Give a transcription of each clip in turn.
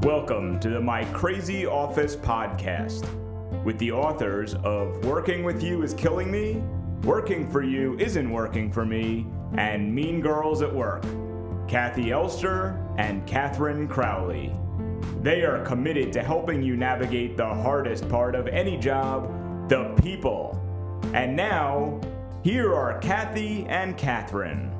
Welcome to the My Crazy Office podcast with the authors of Working With You Is Killing Me, Working For You Isn't Working For Me, and Mean Girls at Work, Kathy Elster and Catherine Crowley. They are committed to helping you navigate the hardest part of any job, the people. And now, here are Kathy and Catherine.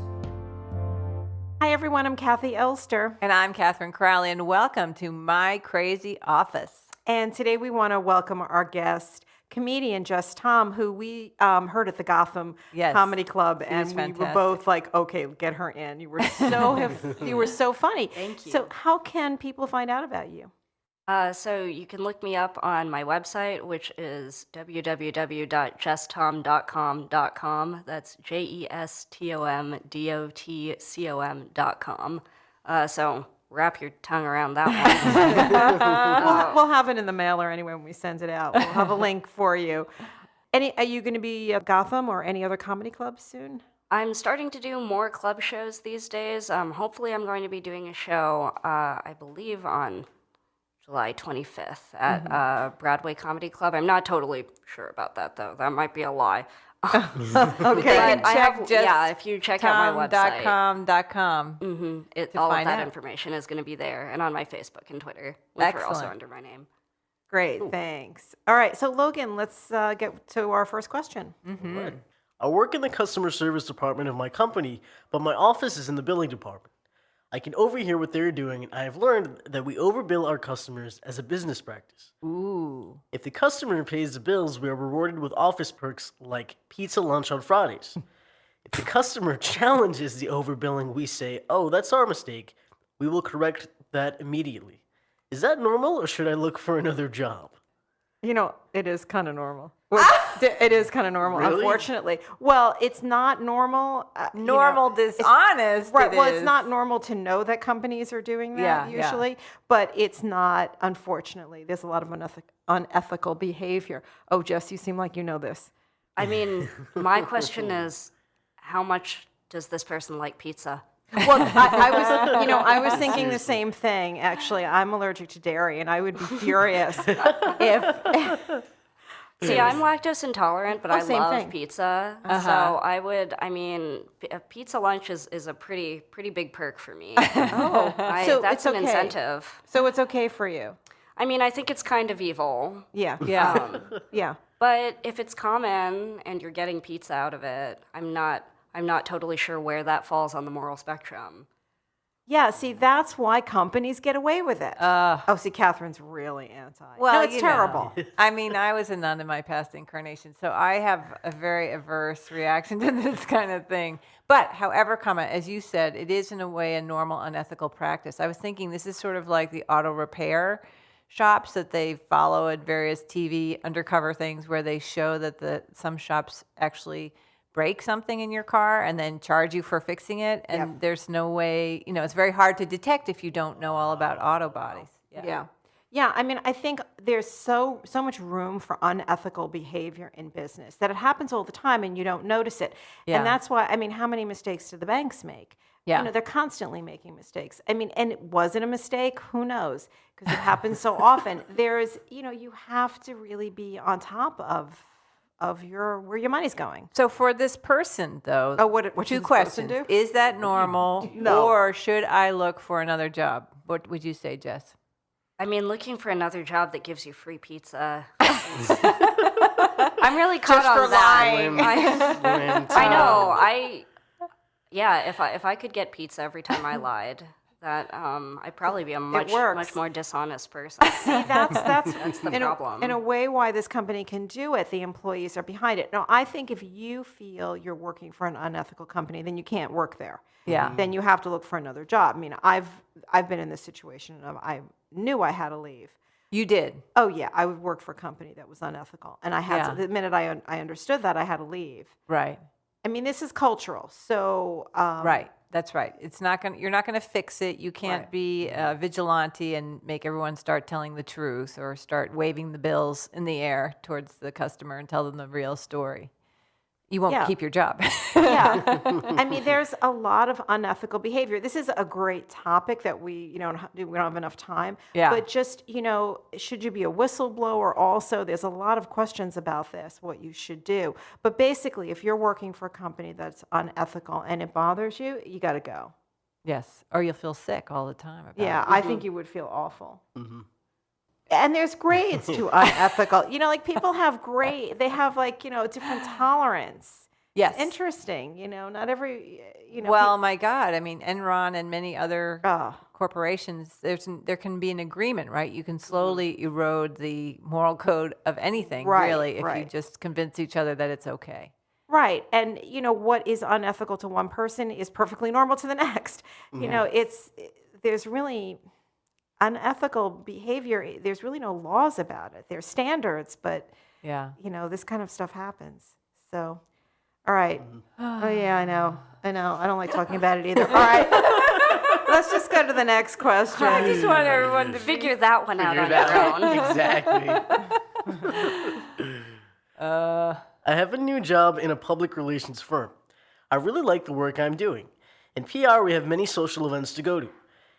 Hi, everyone. I'm Kathy Elster. And I'm Catherine Crowley, and welcome to My Crazy Office. And today we want to welcome our guest, comedian Jes Tom, who we heard at the Gotham Comedy Club, and we were both like, okay, get her in. You were so funny. Thank you. So how can people find out about you? So you can look me up on my website, which is www.jestom.com. That's JESTOMDOTCOM.com. So wrap your tongue around that one. We'll have it in the mailer anyway when we send it out. We'll have a link for you. Are you going to be at Gotham or any other comedy clubs soon? I'm starting to do more club shows these days. Hopefully I'm going to be doing a show, I believe, on July 25th at Broadway Comedy Club. I'm not totally sure about that, though. That might be a lie. Okay. If you check out my website. .com. All of that information is going to be there, and on my Facebook and Twitter, which are also under my name. Great, thanks. All right, so Logan, let's get to our first question. Mm-hmm. Right. I work in the customer service department of my company, but my office is in the billing department. I can overhear what they're doing, and I have learned that we overbill our customers as a business practice. Ooh. If the customer pays the bills, we are rewarded with office perks like pizza lunch on Fridays. If the customer challenges the overbilling, we say, "Oh, that's our mistake. We will correct that immediately." Is that normal, or should I look for another job? You know, it is kind of normal. It is kind of normal, Really? Unfortunately. Well, it's not normal. Dishonest. Right. Well, it's not normal to know that companies are doing that usually, but it's not, unfortunately. There's a lot of unethical behavior. Oh, Jess, you seem like you know this. I mean, my question is, how much does this person like pizza? Well, I was thinking the same thing, actually. I'm allergic to dairy, and I would be furious if... See, I'm lactose intolerant, but I love pizza. So a pizza lunch is a pretty big perk for me. So that's it's an incentive. So it's okay for you? I mean, I think it's kind of evil. Yeah. Yeah. But if it's common and you're getting pizza out of it, I'm not totally sure where that falls on the moral spectrum. Yeah, see, that's why companies get away with it. See, Catherine's really anti. Well, no, it's terrible. I mean, I was a nun in my past incarnation, so I have a very averse reaction to this kind of thing. But, however, as you said, it is in a way a normal, unethical practice. I was thinking this is sort of like the auto repair shops that they follow at various TV undercover things where they show that some shops actually break something in your car and then charge you for fixing it, and there's no way, it's very hard to detect if you don't know all about auto bodies. Yeah, I mean, I think there's so much room for unethical behavior in business that it happens all the time and you don't notice it. Yeah. And that's why, how many mistakes do the banks make? Yeah. They're constantly making mistakes. And was it a mistake? Who knows? Because it happens so often. There's, you have to really be on top of where your money's going. So for this person, though, what two should this questions. person do? Is that normal, No. or should I look for another job? What would you say, Jess? I mean, looking for another job that gives you free pizza. I'm really caught on that. I know. If I could get pizza every time I lied, that I'd probably be a much more dishonest person. See, that's the problem. In a way, why this company can do it, the employees are behind it. No, I think if you feel you're working for an unethical company, then you can't work there. Yeah. Then you have to look for another job. I mean, I've been in this situation of I knew I had to leave. You did? Oh yeah, I would work for a company that was unethical, and I had to. The minute I understood that, I had to leave. Right. I mean, this is cultural, so right. That's right. You're not gonna fix it. You can't be a vigilante and make everyone start telling the truth or start waving the bills in the air towards the customer and tell them the real story. you won't keep your job. Yeah. I mean, there's a lot of unethical behavior. This is a great topic that we don't have enough time. Yeah. But just, should you be a whistleblower also? There's a lot of questions about this, what you should do. But basically, if you're working for a company that's unethical and it bothers you, you got to go. Yes. Or you'll feel sick all the time about it. I think you would feel awful. And there's grades to unethical. People have they have different tolerance. Yes. It's interesting, not every, Well, my God, I mean, Enron and many other corporations, there can be an agreement, right? You can slowly erode the moral code of anything, really, if you just convince each other that it's okay. Right. And, what is unethical to one person is perfectly normal to the next. There's really unethical behavior. There's really no laws about it. There's standards, but, this kind of stuff happens. So, all right. Oh, yeah, I know. I don't like talking about it either. All right. Let's just go to the next question. I just want everyone to figure that one out on your own. Exactly. I have a new job in a public relations firm. I really like the work I'm doing. In PR, we have many social events to go to.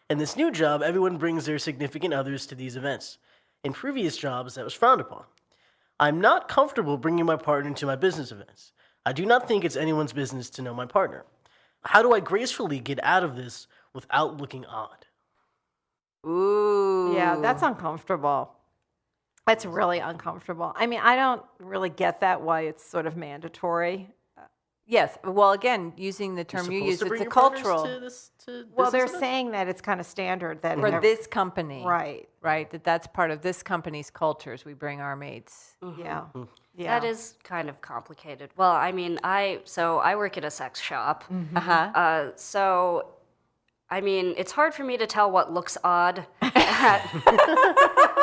In this new job, everyone brings their significant others to these events. In previous jobs, that was frowned upon. I'm not comfortable bringing my partner to my business events. I do not think it's anyone's business to know my partner. How do I gracefully get out of this without looking odd? Ooh. Yeah, that's uncomfortable. That's really uncomfortable. I mean, I don't really get that why it's sort of mandatory. Yes. Well, again, using the term you use, it's a cultural. Well, they're saying that it's kind of standard that for this company, right? That's part of this company's cultures. We bring our mates. Yeah. That is kind of complicated. Well, I mean, I work at a sex shop. So, I mean, it's hard for me to tell what looks odd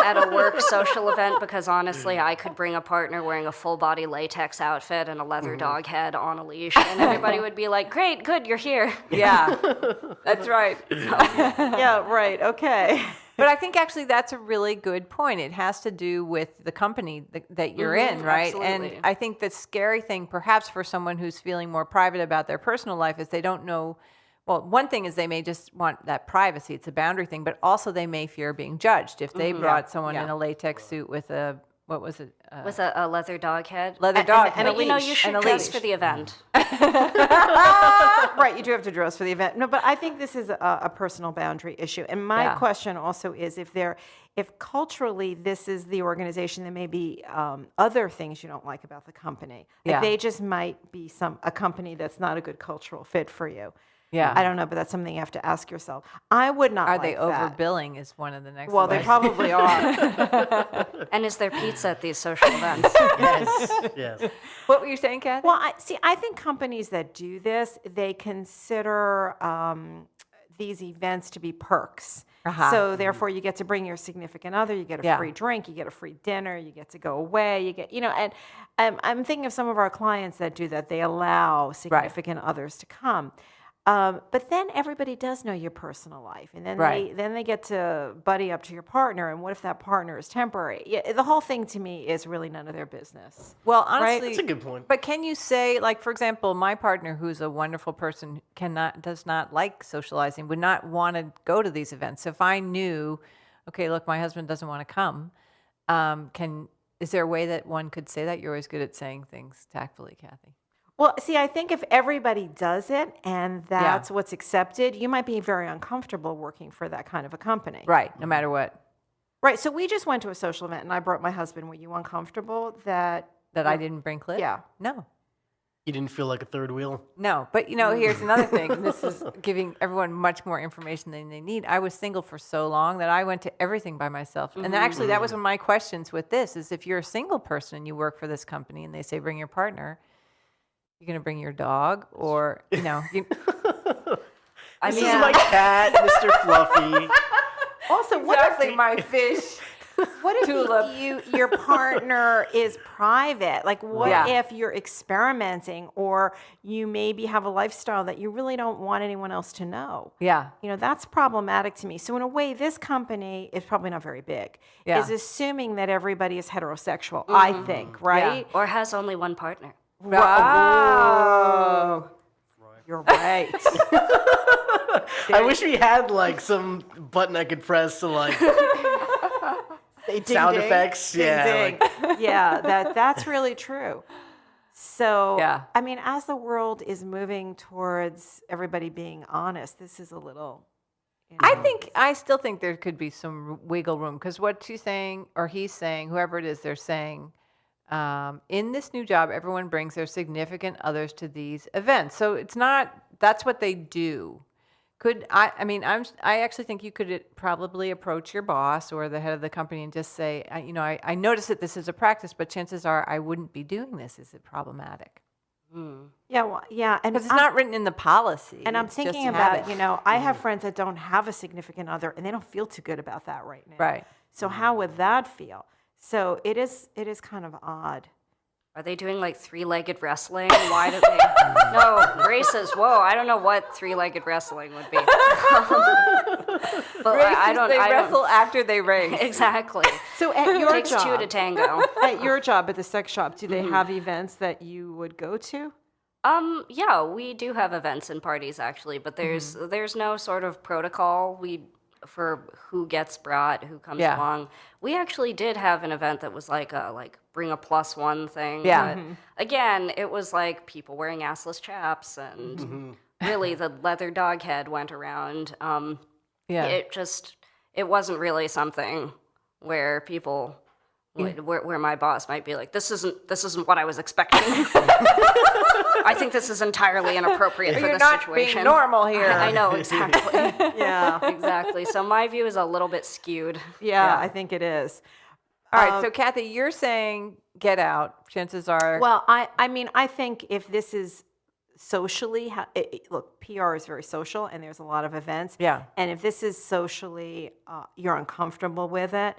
at a work social event because honestly, I could bring a partner wearing a full body latex outfit and a leather dog head on a leash, and everybody would be like, "Great, good, you're here." Yeah, that's right. Yeah, right. Okay. But I think actually that's a really good point. It has to do with the company that you're in, right? Absolutely. And I think the scary thing, perhaps for someone who's feeling more private about their personal life, is they don't know. Well, one thing is they may just want that privacy. It's a boundary thing, but also they may fear being judged. If they brought someone in a latex suit with a, what was it? With a leather dog head. Leather dog and head. you should dress for the event. Right, you do have to dress for the event. No, but I think this is a personal boundary issue. And my question also is if culturally this is the organization, there may be other things you don't like about the company. Like they just might be a company that's not a good cultural fit for you. Yeah. I don't know, but that's something you have to ask yourself. I would not like they that. overbilling is one of the next Well, ones. they probably are. And is there pizza at these social events? Yes. What were you saying, Kathy? Well, I think companies that do this, they consider these events to be perks. So therefore, you get to bring your significant other, you get a free drink, you get a free dinner, you get to go away, you get, and I'm thinking of some of our clients that do that. They allow significant others to come. But then everybody does know your personal life, and then they get to buddy up to your partner. And what if that partner is temporary? Yeah, the whole thing to me is really none of their business. Well, honestly, That's a good point. But can you say, like, for example, my partner, who's a wonderful person, does not like socializing, would not want to go to these events. If I knew, okay, look, my husband doesn't want to come, is there a way that one could say that? You're always good at saying things tactfully, Kathy. Well, see, I think if everybody does it and that's what's accepted, you might be very uncomfortable working for that kind of a company. Right, no matter what. Right, so we just went to a social event and I brought my husband. Were you uncomfortable that I didn't bring Cliff? Yeah. No. You didn't feel like a third wheel? No, but here's another thing. This is giving everyone much more information than they need. I was single for so long that I went to everything by myself. And actually, that was one of my questions with this, is if you're a single person and you work for this company and they say bring your partner, you're going to bring your dog or, This is my cat, Mr. Fluffy. Also, exactly my fish. What if your partner is private? Like, what if you're experimenting or you maybe have a lifestyle that you really don't want anyone else to know? Yeah. That's problematic to me. So in a way, this company is probably not very big. Yeah. Is assuming that everybody is heterosexual, I think, right? Or has only one partner. Wow. You're right. I wish we had like some button I could press to like sound effects. Ding, ding. That's really true. So, Yeah. I mean, as the world is moving towards everybody being honest, this is a little. I still think there could be some wiggle room because what she's saying, or he's saying, whoever it is, they're saying, in this new job, everyone brings their significant others to these events. So it's not, that's what they do. I actually think you could probably approach your boss or the head of the company and just say, I notice that this is a practice, but chances are I wouldn't be doing this. Is it problematic? Yeah, and Because it's not written in the policy. And I'm it's thinking just about, habit. I have friends that don't have a significant other, and they don't feel too good about that right now. Right. So how would that feel? So it is kind of odd. Are they doing like three-legged wrestling? Why do they? No, races. Whoa, I don't know what three-legged wrestling would be. But They wrestle after they race. Exactly. So at your Takes two to tango. at your job at the sex shop, do they have events that you would go to? Yeah, we do have events and parties actually, but there's no sort of protocol for who gets brought, who comes along. We actually did have an event that was like a bring a +1 thing. Yeah. But again, it was like people wearing assless chaps and really the leather dog head went around. It wasn't really something where people where my boss might be like, this isn't what I was expecting. I think this is entirely inappropriate for You're this not situation. being normal here. I know, exactly. Yeah. Exactly. So my view is a little bit skewed. Yeah, I think it is. All right, so Kathy, you're saying get out. Chances are. Well, I think if this is socially, look, PR is very social, and there's a lot of events. Yeah. And if this is socially, you're uncomfortable with it,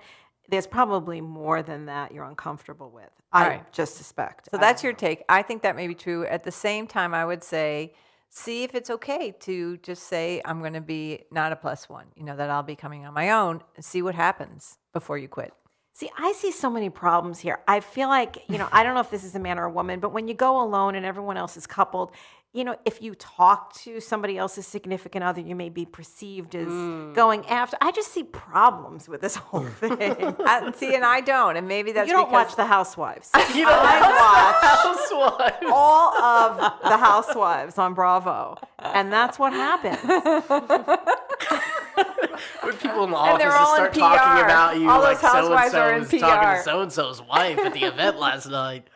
there's probably more than that you're uncomfortable with. I just suspect. So that's your take. I think that may be true. At the same time, I would say, see if it's okay to just say, I'm going to be not a +1, that I'll be coming on my own, and see what happens before you quit. See, I see so many problems here. I feel like, I don't know if this is a man or a woman, but when you go alone and everyone else is coupled, if you talk to somebody else's significant other, you may be perceived as going after. I just see problems with this whole thing. And I don't. And maybe that's you don't because watch The Housewives. You don't I Housewives. watch all of The Housewives on Bravo, and that's what happens. When people in the And office they're all start in talking PR. about you, All like those housewives are in so-and-so was talking PR. to so-and-so's wife at the event last night.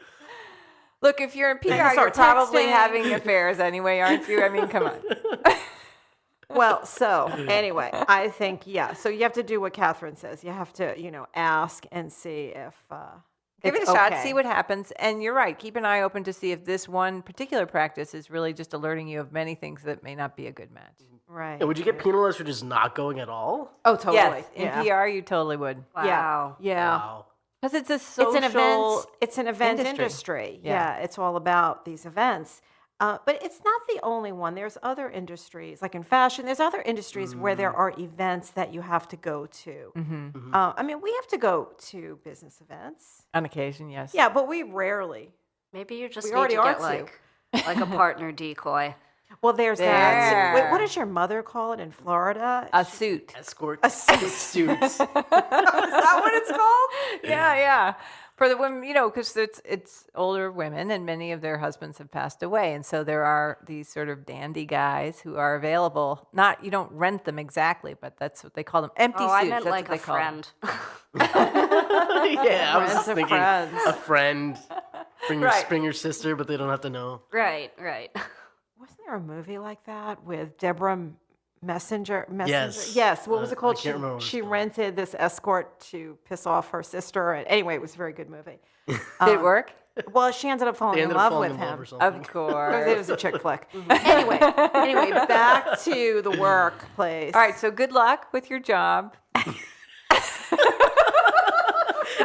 Look, if you're in PR, start you're probably texting. having affairs anyway, aren't you? I mean, come on. Well, so anyway, I think, so you have to do what Catherine says. You have to, ask and see if Give it it's a shot, okay. see what happens. And you're right, keep an eye open to see if this one particular practice is really just alerting you of many things that may not be a good match. Right. And would you get penalized for just not going at all? Oh, totally. Yes, in yeah. PR, you totally would. Wow. Yeah. Wow. Because it's a social It's an event industry. Yeah. Yeah, it's all about these events. But it's not the only one. There's other industries, like in fashion, there's other industries where there are events that you have to go to. We have to go to business events. On occasion, yes. Yeah, but we rarely. Maybe you just We need already to are get too. like a partner decoy. Well, there's that. There. Wait, what does your mother call it in Florida? A suit. Escort. A suit. Suits. Is that what it's called? Yeah. For the women, because it's older women and many of their husbands have passed away. And so there are these sort of dandy guys who are available. You don't rent them exactly, but that's what they call them. Empty suits. I meant that's like what a they call them. friend. Yeah, I was just Friends of thinking friends. a friend. Bring your sister, but they don't have to know. Right. Wasn't there a movie like that with Deborah Messenger? Yes. Yes. What was it called? I can't remember what it's She called. rented this escort to piss off her sister. And anyway, it was a very good movie. Did it work? Well, she ended up falling They in ended up love falling with in love him. or something. Of It course. was a chick flick. Anyway, back to the workplace. All right, so good luck with your job.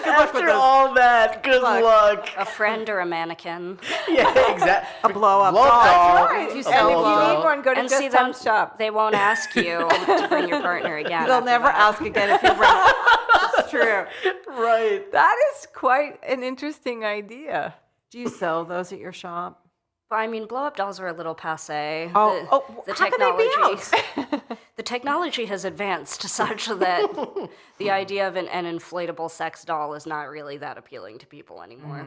After all that, good luck. A friend or a mannequin. Yeah, exactly. A blow-up Blow-up doll. doll. Right. You And sell if a you blow-up. need one, go to And see Jes them, Tom's shop. they won't ask you to bring your partner again. They'll after never that. ask again if you rent. It's true. Right. That is quite an interesting idea. Do you sell those at your shop? I mean, blow-up dolls are a little passé. The how technology, can they be out? The technology has advanced such that the idea of an inflatable sex doll is not really that appealing to people anymore.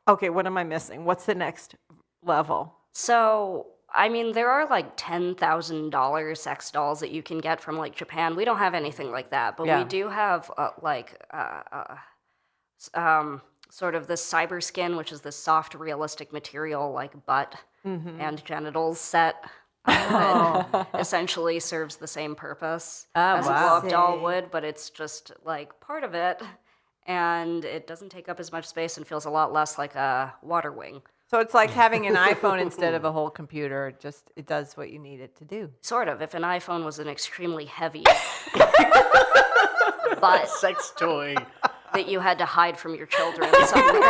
Okay, what am I missing? What's the next level? So, I mean, there are like $10,000 sex dolls that you can get from like Japan. We don't have anything like that, but we do have sort of this cyber skin, which is this soft, realistic material like butt and genitals set that essentially serves the same purpose as a blow-up doll would, but it's just like part of it, and it doesn't take up as much space and feels a lot less like a water wing. So it's like having an iPhone instead of a whole computer. Just it does what you need it to do. Sort of. If an iPhone was an extremely heavy but Sex toy. that you had to hide from your children somewhere.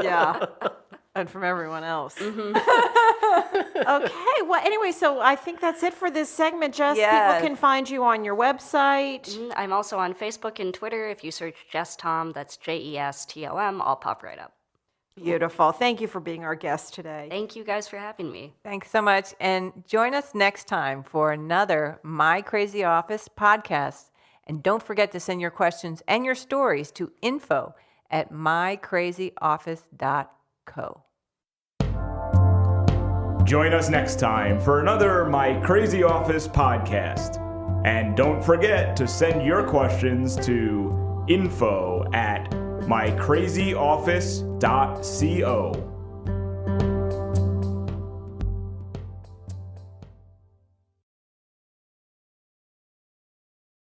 Yeah. And from everyone else. Okay, well, anyway, so I think that's it for this segment. Jess, people can find you on your website. I'm also on Facebook and Twitter. If you search Jes Tom, that's JESTOM, I'll pop right up. Beautiful. Thank you for being our guest today. Thank you guys for having me. Thanks so much. And join us next time for another My Crazy Office podcast. And don't forget to send your questions and your stories to info@mycrazyoffice.co. Join us next time for another My Crazy Office podcast. And don't forget to send your questions to info@mycrazyoffice.co.